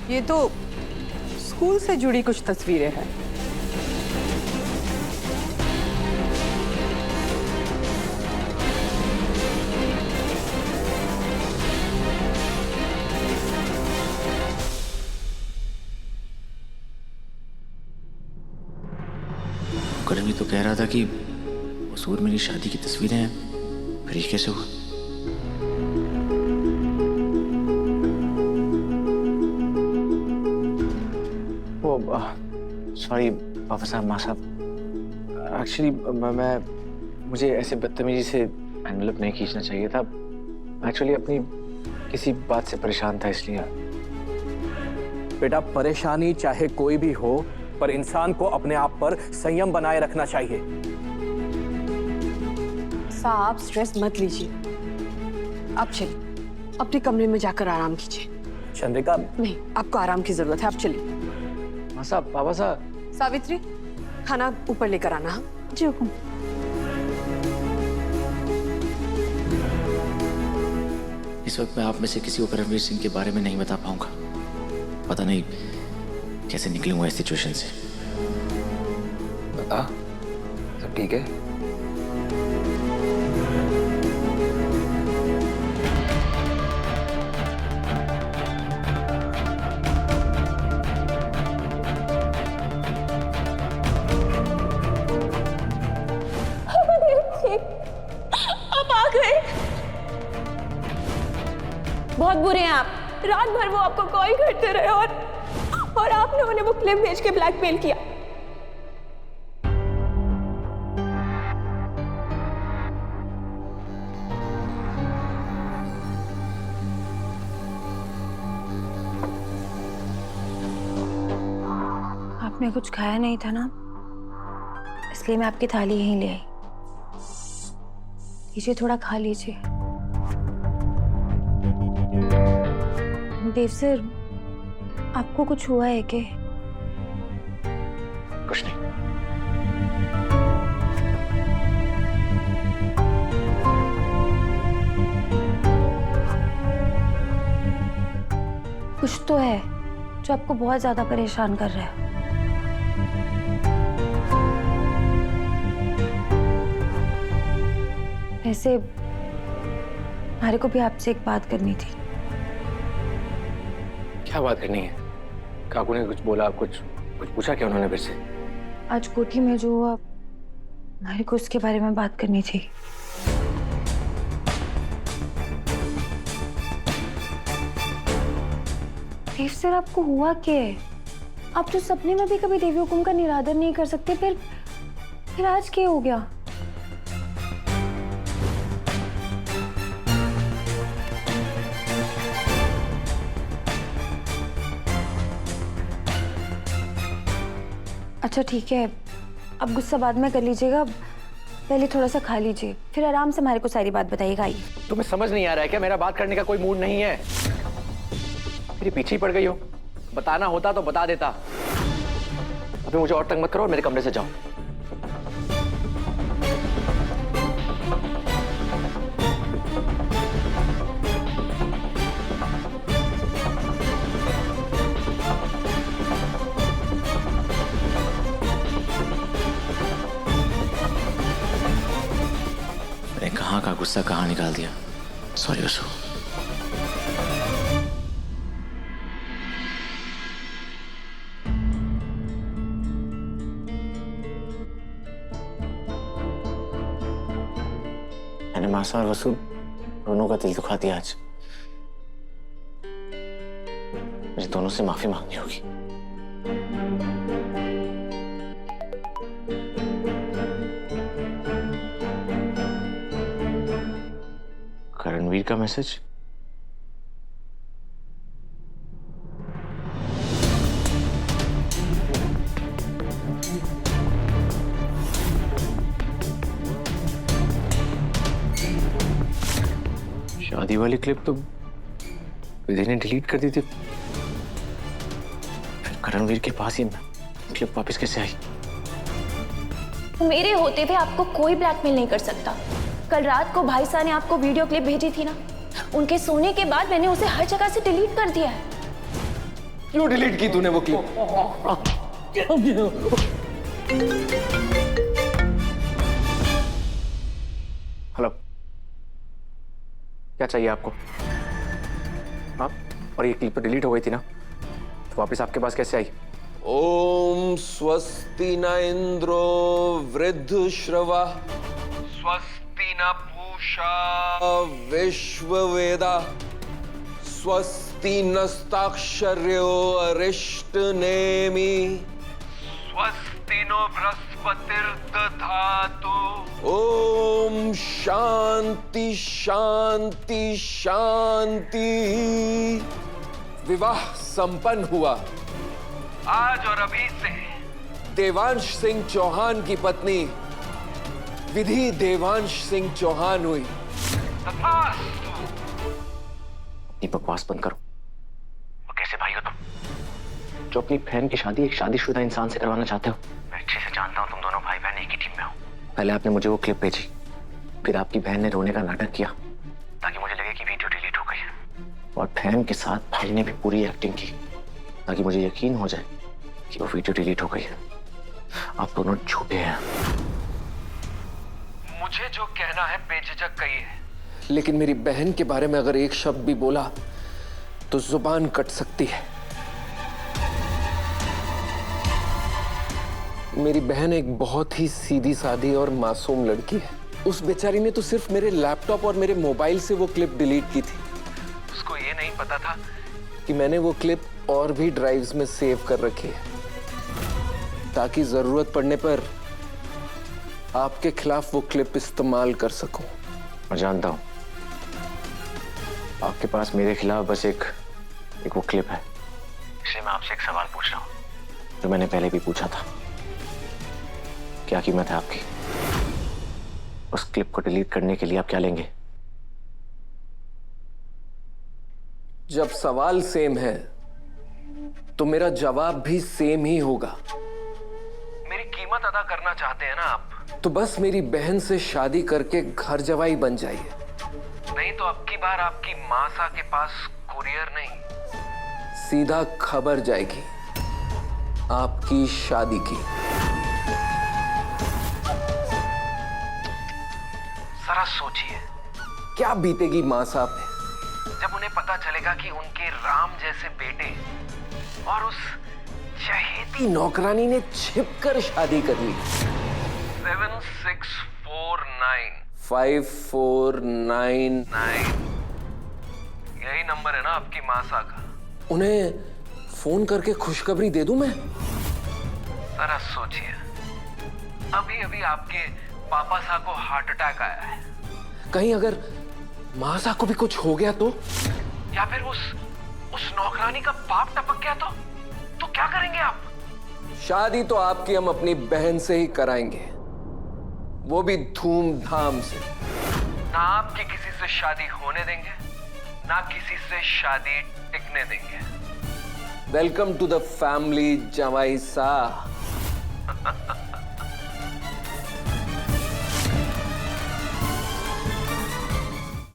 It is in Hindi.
ये तो स्कूल से जुड़ी कुछ तस्वीरें हैं। करण भी तो कह रहा था कि कसूर मेरी शादी की तस्वीरें हैं, फिर ये कैसे हुआ? वो सॉरी पापा साहब, माँ साहब, एक्चुअली मुझे ऐसे बदतमीजी से एनवेलप नहीं खींचना चाहिए था। एक्चुअली अपनी किसी बात से परेशान था, इसलिए। बेटा, परेशानी चाहे कोई भी हो, पर इंसान को अपने आप पर संयम बनाए रखना चाहिए। साहब स्ट्रेस मत लीजिए, आप चलिए अपने कमरे में जाकर आराम कीजिए। चंद्रिका, नहीं, आपको आराम की जरूरत है, आप चलिए। माँ साहब, पापा साहब। सावित्री, खाना ऊपर लेकर आना। हाँ जी हुकुम। इस वक्त मैं आप में से किसी को करमवीर सिंह के बारे में नहीं बता पाऊंगा। पता नहीं कैसे निकलूंगा इस सिचुएशन से। बता, सब ठीक है? आप आ गए। बहुत बुरे हैं आप। रात भर वो आपको कॉल करते रहे और आपने उन्हें वो क्लिप भेज के ब्लैकमेल किया। आपने कुछ खाया नहीं था ना, इसलिए मैं आपकी थाली यहीं ले आई। लीजिए, थोड़ा खा लीजिए। देव सर, आपको कुछ हुआ है क्या? कुछ नहीं। कुछ तो है जो आपको बहुत ज्यादा परेशान कर रहा है। वैसे हमारे को भी आपसे एक बात करनी थी। क्या बात करनी है? काकू ने कुछ बोला? कुछ पूछा क्या उन्होंने फिर से? आज कोठी में जो हुआ, हमारे को उसके बारे में बात करनी थी। देव सर, आपको हुआ क्या है? आप तो सपने में भी कभी देवी हुकुम का निरादर नहीं कर सकते, फिर आज क्या हो गया? अच्छा ठीक है, अब गुस्सा बाद में कर लीजिएगा, पहले थोड़ा सा खा लीजिए, फिर आराम से हमारे को सारी बात बताइएगा। आइए। तुम्हें समझ नहीं आ रहा है क्या? मेरा बात करने का कोई मूड नहीं है। मेरे पीछे ही पड़ गई हो। बताना होता तो बता देता। अभी मुझे और तंग मत करो और मेरे कमरे से जाओ। कहाँ का गुस्सा कहाँ निकाल दिया। सॉरी वसु। मैंने मासा और वसु दोनों का दिल दुखा दिया आज। मुझे दोनों से माफी मांगनी होगी। करणवीर का मैसेज। शादी वाली क्लिप तो विधि ने डिलीट कर दी थी। फिर करणवीर के पास ही क्लिप वापस कैसे आई? मेरे होते हुए आपको कोई ब्लैकमेल नहीं कर सकता। कल रात को भाई साहब ने आपको वीडियो क्लिप भेजी थी ना, उनके सोने के बाद मैंने उसे हर जगह से डिलीट कर दिया है। क्यों डिलीट की तूने वो क्लिप? हेलो, क्या चाहिए आपको? हाँ, और ये क्लिप तो डिलीट हो गई थी ना, तो वापस आपके पास कैसे आई? ओम स्वस्ति न इंद्रो वृद्धश्रवा स्वस्ति न पूषा विश्ववेदा स्वस्ति नस्ताक्षर्यो अरिष्टनेमि स्वस्ति नो बृहस्पतिर्दधातु। ओम शांति शांति शांति। विवाह संपन्न हुआ। आज और अभी से देवांश सिंह चौहान की पत्नी विधि देवांश सिंह चौहान हुई। अपनी बकवास बंद करो। वो कैसे भाई हो तुम, जो अपनी बहन की शादी एक शादीशुदा इंसान से करवाना चाहते हो? मैं अच्छे से जानता हूँ तुम दोनों भाई बहन एक ही टीम में हो। पहले आपने मुझे वो क्लिप भेजी, फिर आपकी बहन ने रोने का नाटक किया ताकि मुझे लगे कि वीडियो डिलीट हो गई है, और बहन के साथ भाई ने भी पूरी एक्टिंग की ताकि मुझे यकीन हो जाए कि वो वीडियो डिलीट हो गई है। आप दोनों झूठे हैं। मुझे जो कहना है बेझिझक कहिए, लेकिन मेरी बहन के बारे में अगर एक शब्द भी बोला तो जुबान कट सकती है। मेरी बहन एक बहुत ही सीधी सादी और मासूम लड़की है। उस बेचारी ने तो सिर्फ मेरे लैपटॉप और मेरे मोबाइल से वो क्लिप डिलीट की थी। उसको ये नहीं पता था कि मैंने वो क्लिप और भी ड्राइव्स में सेव कर रखी है, ताकि जरूरत पड़ने पर आपके खिलाफ वो क्लिप इस्तेमाल कर सकूं। मैं जानता हूं आपके पास मेरे खिलाफ बस एक वो क्लिप है, इसलिए मैं आपसे एक सवाल पूछ रहा हूं जो मैंने पहले भी पूछा था। क्या कीमत है आपकी? उस क्लिप को डिलीट करने के लिए आप क्या लेंगे? जब सवाल सेम है तो मेरा जवाब भी सेम ही होगा। मेरी कीमत अदा करना चाहते हैं ना आप, तो बस मेरी बहन से शादी करके घर जवाई बन जाइए। नहीं तो अब की बार आपकी मासा के पास कुरियर नहीं, सीधा खबर जाएगी आपकी शादी की। जरा सोचिए क्या बीतेगी मासा पे जब उन्हें पता चलेगा कि उनके राम जैसे बेटे और उस चहेती नौकरानी ने छिपकर शादी कर ली। 76495499 यही नंबर है ना आपकी मासा का? उन्हें फोन करके खुशखबरी दे दूं मैं? जरा सोचिए, अभी अभी आपके पापा साहब को हार्ट अटैक आया है। कहीं अगर मासा को भी कुछ हो गया तो, या फिर उस नौकरानी का पाप टपक गया तो क्या करेंगे आप? शादी तो आपकी हम अपनी बहन से ही कराएंगे, वो भी धूमधाम से। ना आपकी किसी से शादी होने देंगे, ना किसी से शादी टिकने देंगे। वेलकम टू द फैमिली जवाई साहब।